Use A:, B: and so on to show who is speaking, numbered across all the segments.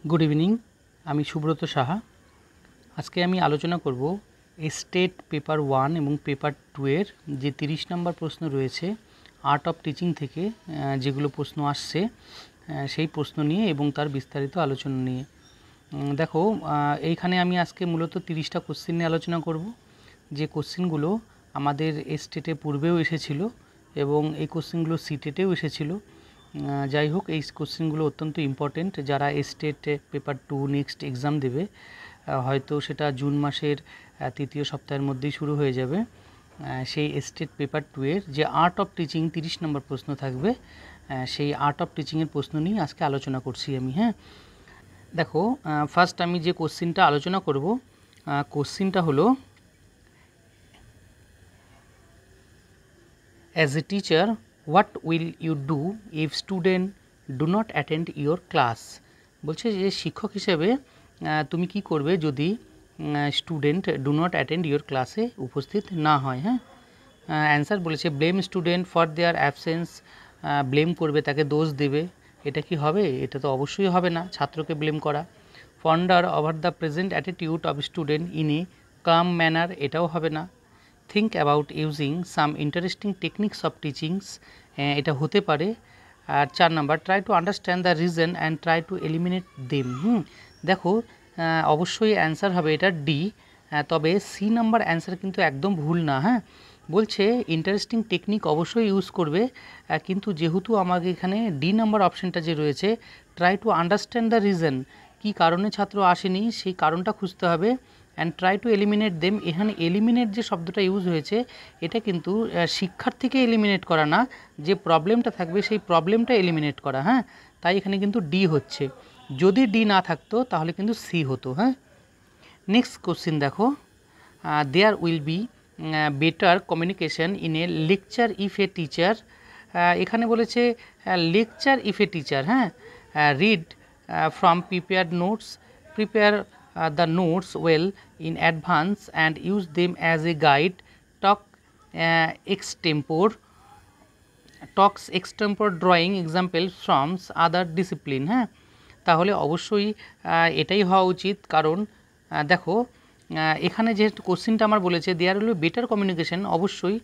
A: Good evening, আমি সুব্রত সাহা। আজকে আমি আলোচনা করব স্টেট পেপার 1 এবং পেপার 2 এর যে 30 নম্বর প্রশ্ন রয়েছে আর্ট অফ টিচিং থেকে যেগুলো প্রশ্ন আসছে সেই প্রশ্ন নিয়ে এবং তার বিস্তারিত আলোচনা নিয়ে। দেখো, এইখানে আমি আজকে মূলত 30টা কোশ্চেন নিয়ে আলোচনা করব, যে কোশ্চেনগুলো আমাদের স্টেটে পূর্বেও এসেছিল এবং এই কোশ্চেনগুলো সিটেটেও এসেছিল। যাই হোক, এই কোশ্চেনগুলো অত্যন্ত ইম্পর্টেন্ট। যারা স্টেট পেপার 2 নেক্সট এক্সাম দেবে, হয়তো সেটা জুন মাসের তৃতীয় সপ্তাহের মধ্যেই শুরু হয়ে যাবে, সেই স্টেট পেপার 2 এর যে আর্ট অফ টিচিং 30 নম্বর প্রশ্ন থাকবে, সেই আর্ট অফ টিচিংয়ের প্রশ্ন নিয়ে আজকে আলোচনা করছি আমি। দেখো, ফার্স্ট আমি যে কোশ্চেনটা আলোচনা করব, কোশ্চেনটা হলো, as a teacher what will you do if student do not attend your class. বলছে যে শিক্ষক হিসেবে তুমি কি করবে যদি student do not attend your ক্লাসে উপস্থিত না হয়। অ্যান্সার বলেছে blame student for their absence. Blame করবে, তাকে দোষ দেবে। এটা কি হবে? এটা তো অবশ্যই হবে না, ছাত্রকে ব্লেম করা। Ponder over the present attitude of student in a calm manner, এটাও হবে না। Think about using some interesting techniques of teachings, এটা হতে পারে। আর 4 number, try to understand the reason and try to eliminate them. দেখো, অবশ্যই অ্যান্সার হবে এটা ডি। তবে সি নাম্বার অ্যান্সার কিন্তু একদম ভুল না। বলছে ইন্টারেস্টিং টেকনিক অবশ্যই ইউজ করবে, কিন্তু যেহেতু আমাকে এখানে ডি নাম্বার অপশানটা যে রয়েছে, try to understand the reason, কী কারণে ছাত্র আসেনি সেই কারণটা খুঁজতে হবে। And try to eliminate them, এখানে এলিমিনেট যে শব্দটা ইউজ হয়েছে, এটা কিন্তু শিক্ষার্থীকে এলিমিনেট করা না, যে প্রবলেমটা থাকবে সেই প্রবলেমটা এলিমিনেট করা। তাই এখানে কিন্তু ডি হচ্ছে। যদি ডি না থাকতো তাহলে কিন্তু সি হতো। নেক্সট কোশ্চিন দেখো, there will be better communication in a lecture if a teacher. এখানে বলেছে lecture if a teacher, read from prepared notes, prepare the notes well in advance and use them as a guide, talks extempore drawing examples from other discipline। তাহলে অবশ্যই এটাই হওয়া উচিত, কারণ দেখো, এখানে যেহেতু কোশ্চেনটা আমার বলেছে দেয়ার হলো বেটার কমিউনিকেশন, অবশ্যই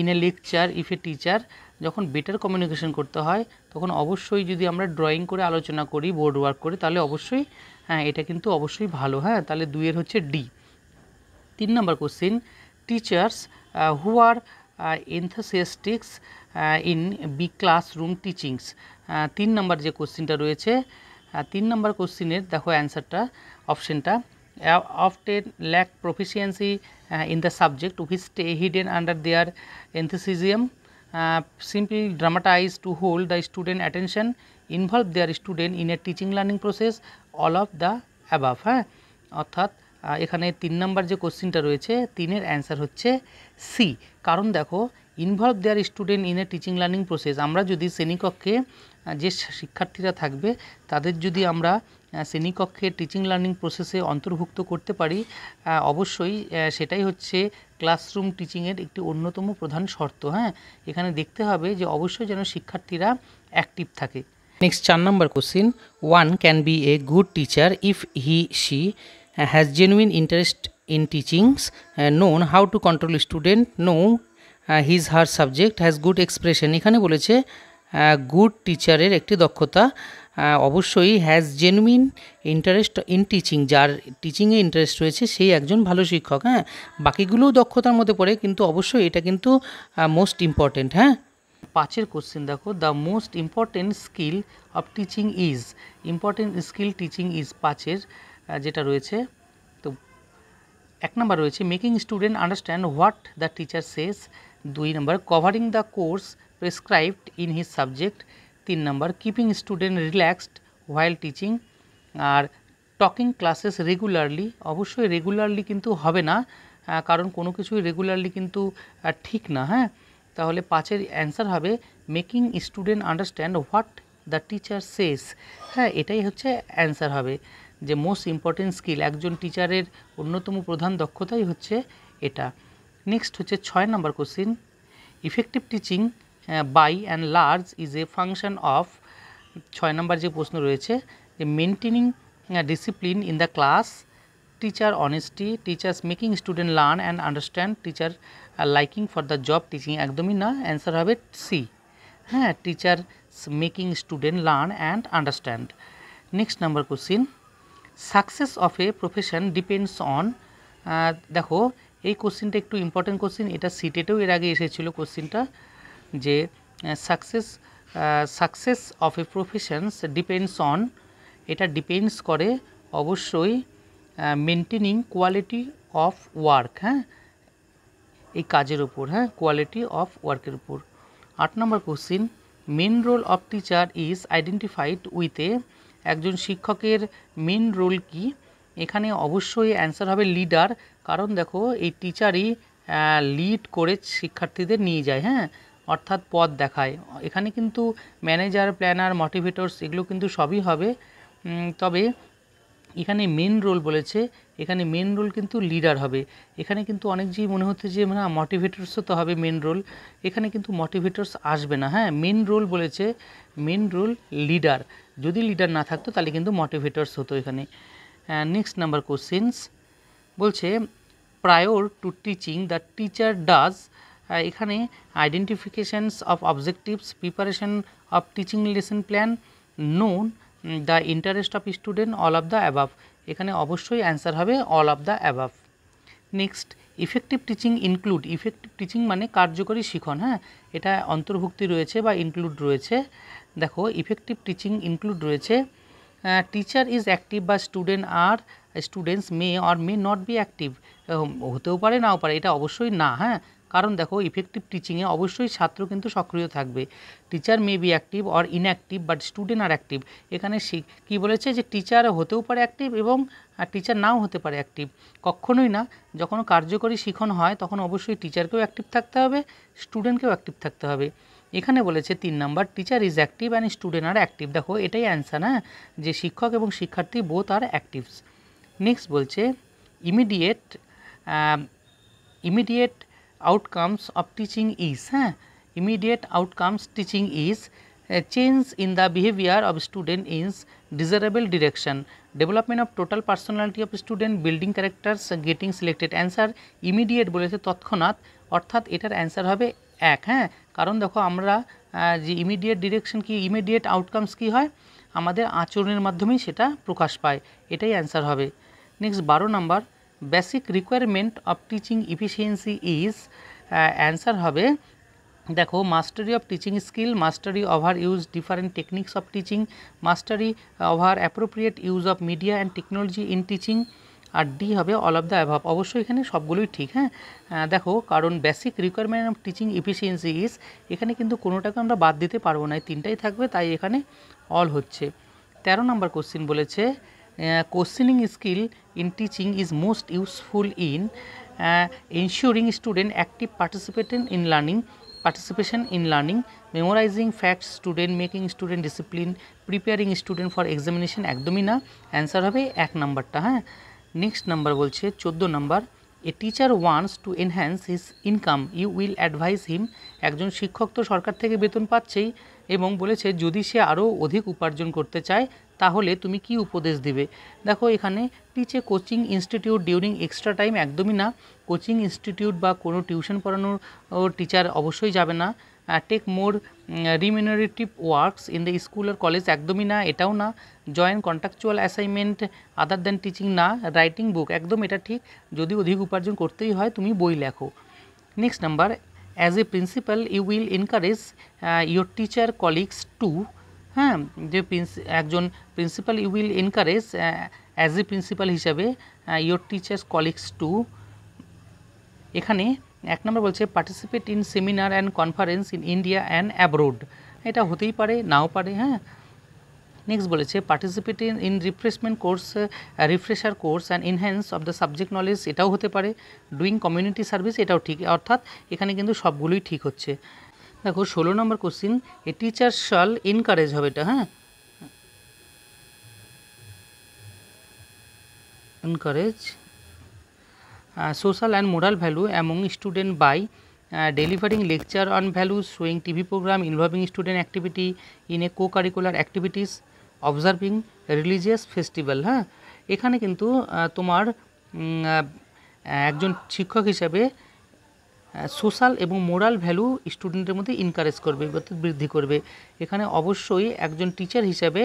A: in a lecture if a teacher, যখন বেটার কমিউনিকেশন করতে হয় তখন অবশ্যই যদি আমরা ড্রয়িং করে আলোচনা করি, বোর্ড ওয়ার্ক করি, তাহলে অবশ্যই এটা কিন্তু অবশ্যই ভালো। তাহলে 2 হচ্ছে ডি। 3 নম্বর question, teachers who are enthusiastics in be classroom teachings. 3 নম্বর যে কোশ্চেনটা রয়েছে, 3 নম্বর কোশ্চেনের দেখো অ্যান্সারটা, অপশানটা, often lack proficiency in the subject which stay hidden under their enthusiasm, simply dramatize to hold the student attention, involve their student in a teaching learning process, all of the above। অর্থাৎ এখানে 3 নম্বর যে কোশ্চেনটা রয়েছে, 3-এর answer হচ্ছে সি। কারণ দেখো, involve their student in a teaching learning process, আমরা যদি শ্রেণীকক্ষে যে শিক্ষার্থীরা থাকবে তাদের যদি আমরা শ্রেণীকক্ষে টিচিং লার্নিং প্রসেসে অন্তর্ভুক্ত করতে পারি, অবশ্যই সেটাই হচ্ছে ক্লাসরুম টিচিংয়ের একটি অন্যতম প্রধান শর্ত। এখানে দেখতে হবে যে অবশ্যই যেন শিক্ষার্থীরা অ্যাক্টিভ থাকে। Next 4 number question, one can B a good teacher if he she has genuine interest in teachings, known how to control student, know his her subject, has good expression. এখানে বলেছে গুড টিচারের একটি দক্ষতা অবশ্যই has genuine interest in teaching, যার টিচিংয়ে interest রয়েছে সেই একজন ভালো শিক্ষক। বাকিগুলোও দক্ষতার মধ্যে পড়ে, কিন্তু অবশ্যই এটা কিন্তু মোস্ট ইম্পর্টেন্ট। 5-এর কোশ্চেন দেখো, the most important skill of teaching is, important skill teaching is 5-এর যেটা রয়েছে। তো 1 নম্বর রয়েছে making student understand what the teacher says, 2 number covering the course prescribed in his subject, 3 number keeping student relaxed while teaching, আর talking classes regularly. অবশ্যই regularly কিন্তু হবে না, কারণ কোনো কিছুই রেগুলারলি কিন্তু ঠিক না। তাহলে 5-এর অ্যান্সার হবে making student understand what the teacher সেজ। এটাই হচ্ছে অ্যান্সার হবে, যে মোস্ট ইম্পর্টেন্ট স্কিল, একজন টিচারের অন্যতম প্রধান দক্ষতাই হচ্ছে এটা। নেক্সট হচ্ছে 6 number question, effective teaching by and large is a function of 6 number যে প্রশ্ন রয়েছে যে maintaining discipline in the class, teacher honesty, teachers making student learn and understand, teacher liking for the job teaching, একদমই না, answer হবে C. হ্যাঁ, teacher making student learn and understand. Next number question, success of a profession depends on, দেখো এই কোশ্চিনটা একটু important question, এটা সিটেটেও এর আগে এসেছিলো কোশ্চিনটা, যে success of A professions depends on, এটা ডিপেন্ডস করে অবশ্যই মেনটেনিং কোয়ালিটি অফ ওয়ার্ক, হ্যাঁ, এই কাজের উপর, হ্যাঁ, কোয়ালিটি অফ ওয়ার্কের উপর। 8 number question, main role of teacher is identified with a, একজন শিক্ষকের মেন রোল কি, এখানে অবশ্যই অ্যান্সার হবে লিডার, কারণ দেখো এই টিচারই লিড করে শিক্ষার্থীদের নিয়ে যায়, হ্যাঁ, অর্থাৎ পথ দেখায়। এখানে কিন্তু ম্যানেজার, প্ল্যানার, মোটিভেটরস এগুলো কিন্তু সবই হবে, তবে এখানে মেন রোল বলেছে, এখানে মেন রোল কিন্তু লিডার হবে। এখানে কিন্তু অনেক যেই মনে হচ্ছে যে না মোটিভেটরসও তো হবে মেন রোল, এখানে কিন্তু মোটিভেটরস আসবে না, হ্যাঁ, মেন রোল বলেছে, মেন রোল লিডার, যদি লিডার না থাকতো তাহলে কিন্তু মোটিভেটরস হতো এখানে। নেক্সট নাম্বার কোশ্চেন্স বলছে prior to teaching the teacher does, এখানে identifications of objectives, preparation of teaching lesson plan, known the interest of student, all of the above, এখানে অবশ্যই অ্যান্সার হবে all of the above. Next, effective teaching include, effective teaching মানে কার্যকরী শিখন, হ্যাঁ, এটা অন্তর্ভুক্তি রয়েছে বা ইনক্লুড রয়েছে। দেখো ইফেক্টিভ টিচিং ইনক্লুড রয়েছে টিচার ইজ অ্যাক্টিভ বা students may or may not be active, হতেও পারে নাও পারে, এটা অবশ্যই না, হ্যাঁ, কারণ দেখো ইফেক্টিভ টিচিংয়ে অবশ্যই ছাত্র কিন্তু সক্রিয় থাকবে। Teacher may be active or inactive but student are active, এখানে কী বলেছে যে টিচার হতেও পারে অ্যাক্টিভ এবং টিচার নাও হতে পারে অ্যাক্টিভ, কখনোই না। যখন কার্যকরী শিখন হয় তখন অবশ্যই টিচারকেও অ্যাক্টিভ থাকতে হবে, স্টুডেন্টকেও অ্যাক্টিভ থাকতে হবে। এখানে বলেছে 3 number teacher is active and student are active, দেখো এটাই অ্যান্সার, হ্যাঁ, যে শিক্ষক এবং শিক্ষার্থী বোথ আর অ্যাক্টিভস। নেক্সট বলছে immediate outcomes of teaching is, হ্যাঁ, immediate outcomes teaching is change in the behaviour of student is desirable direction, development of total personality of student, building characters, getting selected, answer immediate বলেছে তৎক্ষণাৎ, অর্থাৎ এটার answer হবে 1, হ্যাঁ, কারণ দেখো আমরা যে ইমিডিয়েট ডিরেকশন কি, ইমিডিয়েট আউটকামস কি হয়, আমাদের আচরণের মাধ্যমেই সেটা প্রকাশ পায়, এটাই অ্যান্সার হবে। Next 12 number, basic requirement of teaching efficiency is, answer হবে দেখো mastery of teaching skill, mastery over use different techniques of teaching, mastery over appropriate use of media and technology in teaching, আর D হবে all of the above, অবশ্যই এখানে সবগুলোই ঠিক, হ্যাঁ, দেখো কারণ basic requirement of teaching efficiency is, এখানে কিন্তু কোনোটাকে আমরা বাদ দিতে পারবো না, এই তিনটাই থাকবে, তাই এখানে অল হচ্ছে। 13 নম্বর কোশ্চিন বলেছে questioning skill in teaching is most useful in ensuring student active participation in learning, memorizing facts student, making student discipline, preparing student for examination, একদমই না, অ্যান্সার হবে 1 নাম্বারটা, হ্যাঁ। নেক্সট নাম্বার বলছে 14 number, a teacher wants to enhance his income you will advise him, একজন শিক্ষক তো সরকার থেকে বেতন পাচ্ছেই এবং বলেছে যদি সে আরও অধিক উপার্জন করতে চায় তাহলে তুমি কি উপদেশ দিবে। দেখো এখানে teach coaching institute during extra time, একদমই না, কোচিং ইনস্টিটিউট বা কোনো টিউশন পড়ানোর টিচার অবশ্যই যাবে না। Take more remunerative works in the school or college, একদমই না, এটাও না। Join contractual assignment other than teaching, না। রাইটিং বুক, একদম এটা ঠিক, যদি অধিক উপার্জন করতেই হয় তুমি বই লেখো। Next number, as a principal you will encourage your teacher colleagues to, হ্যাঁ, যে একজন principal you will encourage as a principal হিসাবে ইয়োর টিচার্স কলিগস টু, এখানে 1 নম্বর বলছে participate in seminar and conference in India and abroad, এটা হতেই পারে নাও পারে, হ্যাঁ। নেক্সট বলেছে participate in refresher course and enhance of the subject knowledge, এটাও হতে পারে। ডুইং কমিউনিটি সার্ভিস, এটাও ঠিক, অর্থাৎ এখানে কিন্তু সবগুলোই ঠিক হচ্ছে। দেখো 16 নম্বর কোশ্চিন, এ টিচার শাল এনকারেজ হবে এটা, হ্যাঁ, encourage social and moral value among student by delivering lecture on values, showing TV program, involving student activity in a co-curricular activities, observing religious festival। হ্যাঁ, এখানে কিন্তু তোমার একজন শিক্ষক হিসাবে সোশ্যাল এবং মোরাল ভ্যালু স্টুডেন্টের মধ্যে ইনকারেজ করবে, অর্থাৎ বৃদ্ধি করবে। এখানে অবশ্যই একজন টিচার হিসাবে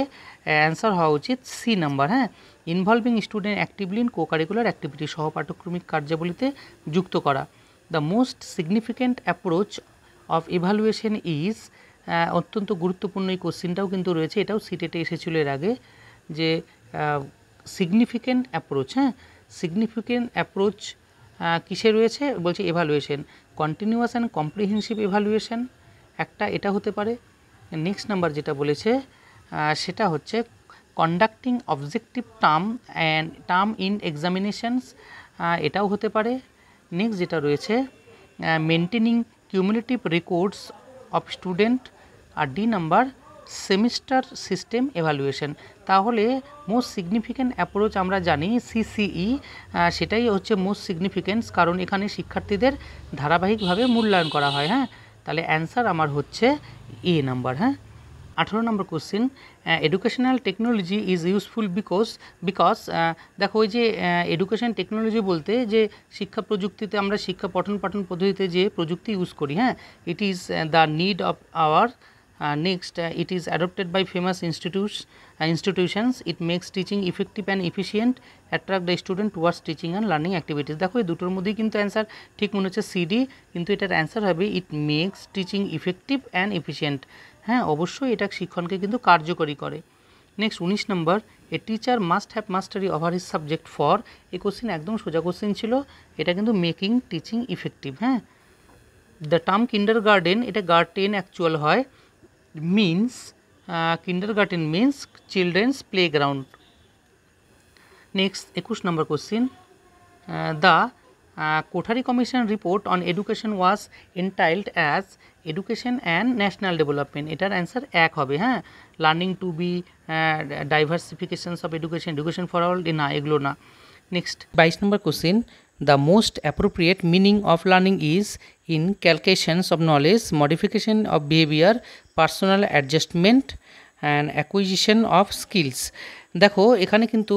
A: অ্যান্সার হওয়া উচিত সি নাম্বার। হ্যাঁ, involving student actively in co curricular activity, সহপাঠক্রমিক কার্যাবলীতে যুক্ত করা। The most significant approach of evaluation is, অত্যন্ত গুরুত্বপূর্ণ এই কোশ্চিনটাও কিন্তু রয়েছে, এটাও সিটেটে এসেছিল এর আগে, যে সিগনিফিক্যান্ট অ্যাপ্রোচ। হ্যাঁ, সিগনিফিক্যান্ট অ্যাপ্রোচ কিসে রয়েছে বলছে evaluation, continuous and comprehensive evaluation একটা, এটা হতে পারে। নেক্সট নাম্বার যেটা বলেছে সেটা হচ্ছে conducting objective term in examinations, এটাও হতে পারে। নেক্সট যেটা রয়েছে maintaining cumulative records of student, আর D number semester system evaluation. তাহলে মোস্ট সিগনিফিক্যান্ট অ্যাপ্রোচ আমরা জানি সিসিই, সেটাই হচ্ছে মোস্ট সিগনিফিক্যান্স, কারণ এখানে শিক্ষার্থীদের ধারাবাহিকভাবে মূল্যায়ন করা হয়। হ্যাঁ, তাহলে অ্যান্সার আমার হচ্ছে এ নাম্বার। হ্যাঁ, 18 number question, educational technology is useful because দেখো ওই যে এডুকেশন টেকনোলজি বলতে যে শিক্ষা প্রযুক্তিতে আমরা শিক্ষা পঠন পাঠন পদ্ধতিতে যে প্রযুক্তি ইউজ করি, হ্যাঁ, it is the need of our. Next, it is adopted by famous institutions. It makes teaching effective and efficient, attract the student towards teaching and learning activities। দেখো এই দুটোর মধ্যেই কিন্তু অ্যান্সার ঠিক মনে হচ্ছে সিডি, কিন্তু এটার অ্যান্সার হবে it makes teaching effective and efficient. হ্যাঁ, অবশ্যই এটা শিক্ষণকে কিন্তু কার্যকরী করে। Next 19 number, a teacher must have mastery over his subject for, এই কোশ্চিন একদম সোজা কোশ্চিন ছিল, এটা কিন্তু মেকিং টিচিং ইফেক্টিভ। হ্যাঁ, দ্য টার্ম কিন্ডার গার্ডেন, এটা গার্ডেন অ্যাকচুয়াল হয়, means kindergarten means children's playground। Next 21 number question, the Kothari Commission report on education was entitled as education and national development, এটার answer এক হবে। হ্যাঁ, learning to be, diversifications of education for all, না এগুলো না। Next 22 number question, the most appropriate meaning of learning is inculcations of knowledge, modification of behavior, personal adjustment and acquisition of skills। দেখো এখানে কিন্তু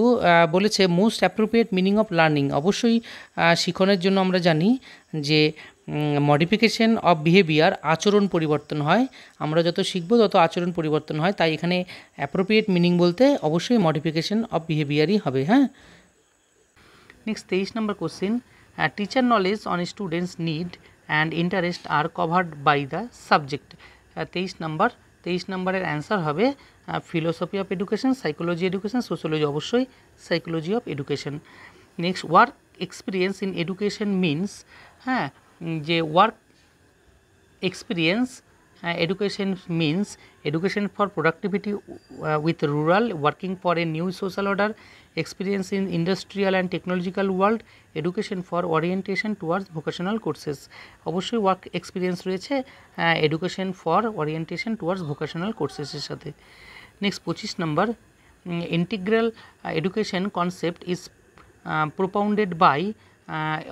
A: বলেছে most appropriate meaning of learning, অবশ্যই শিক্ষণের জন্য আমরা জানি যে মডিফিকেশন অফ বিহেভিয়ার, আচরণ পরিবর্তন হয়, আমরা যত শিখব তত আচরণ পরিবর্তন হয়, তাই এখানে অ্যাপ্রোপ্রিয়েট মিনিং বলতে অবশ্যই মডিফিকেশন অফ বিহেভিয়ারই হবে। হ্যাঁ, next 23 number question, teacher knowledge on students need and interest are covered by the subject. 23 নম্বরের অ্যান্সার হবে philosophy of education, psychology education, sociology, অবশ্যই psychology of education. Next work experience in education means, হ্যাঁ, যে work experience education means education for productivity with rural, working for a new social order, experience in industrial and technological world, education for orientation towards vocational courses। অবশ্যই work experience রয়েছে education for orientation towards vocational কোর্সেসের সাথে। Next 25 number, integral education concept is propounded by,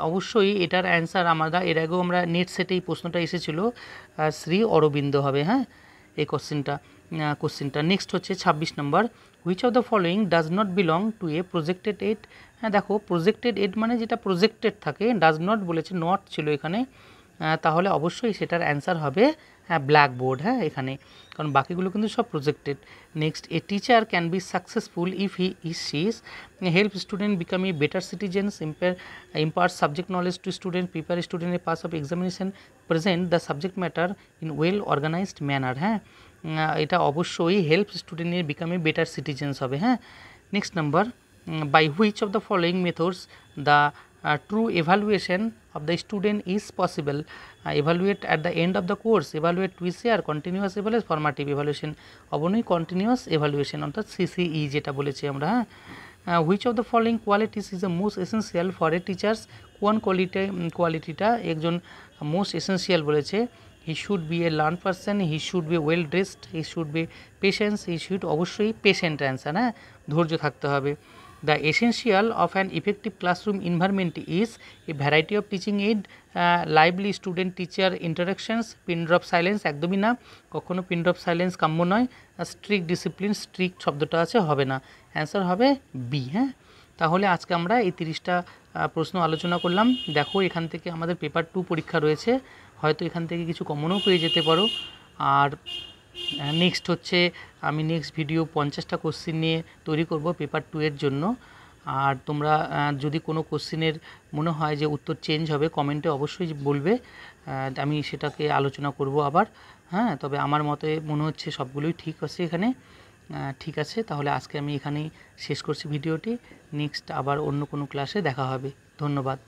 A: অবশ্যই এটার answer আমরা এর আগেও আমরা নেট সেটে এই প্রশ্নটা এসেছিল, শ্রী অরবিন্দ হবে। হ্যাঁ, এই কোশ্চিনটা। নেক্সট হচ্ছে 26 number, which of the following does not belong to a projected aid. হ্যাঁ, দেখো প্রজেক্টেড এড মানে যেটা প্রজেক্টেড থাকে, ডাজ নট বলেছে, নট ছিল এখানে, তাহলে অবশ্যই সেটার অ্যান্সার হবে ব্ল্যাকবোর্ড। হ্যাঁ, এখানে কারণ বাকিগুলো কিন্তু সব projected. Next, a teacher can be successful if she's help student become a better citizens, impart subject knowledge to student, prepare student a pass of examination, present the subject matter in well organised manner. হ্যাঁ, এটা অবশ্যই help স্টুডেন্টের become a better citizens হবে। হ্যাঁ, next number, by which of the following methods the true evaluation of the student is possible? Evaluate at the end of the course, evaluate twice year, continuous evaluation, formative evaluation, অবশ্যই continuous evaluation অর্থাৎ CCE যেটা বলেছি আমরা। which of the following qualities is the most essential for a teachers, কোন কোয়ালিটিটা একজন most essential বলেছে, he should be a learned person, he should be well dressed, he should be patient, he should, অবশ্যই patient answer. হ্যাঁ, ধৈর্য থাকতে হবে। The essential of an effective classroom environment is a variety of teaching aid, lively student teacher interactions, pin drop silence একদমই না, কখনো pin drop silence কাম্য নয়, স্ট্রিক্ট ডিসিপ্লিন, স্ট্রিক্ট শব্দটা আছে হবে না, অ্যান্সার হবে বি। হ্যাঁ, তাহলে আজকে আমরা এই 30টা প্রশ্ন আলোচনা করলাম। দেখো এখান থেকে আমাদের পেপার 2 পরীক্ষা রয়েছে, হয়তো এখান থেকে কিছু কমনও পেয়ে যেতে পারো। আর নেক্সট হচ্ছে আমি নেক্সট ভিডিও 50টা কোশ্চিন নিয়ে তৈরি করব পেপার 2 এর জন্য। আর তোমরা যদি কোনো কোশ্চিনের মনে হয় যে উত্তর চেঞ্জ হবে কমেন্টে অবশ্যই বলবে, আমি সেটাকে আলোচনা করব আবার। হ্যাঁ, তবে আমার মতে মনে হচ্ছে সবগুলোই ঠিক আছে এখানে। ঠিক আছে, তাহলে আজকে আমি এখানেই শেষ করছি ভিডিওটি। নেক্সট আবার অন্য কোনো ক্লাসে দেখা হবে। ধন্যবাদ।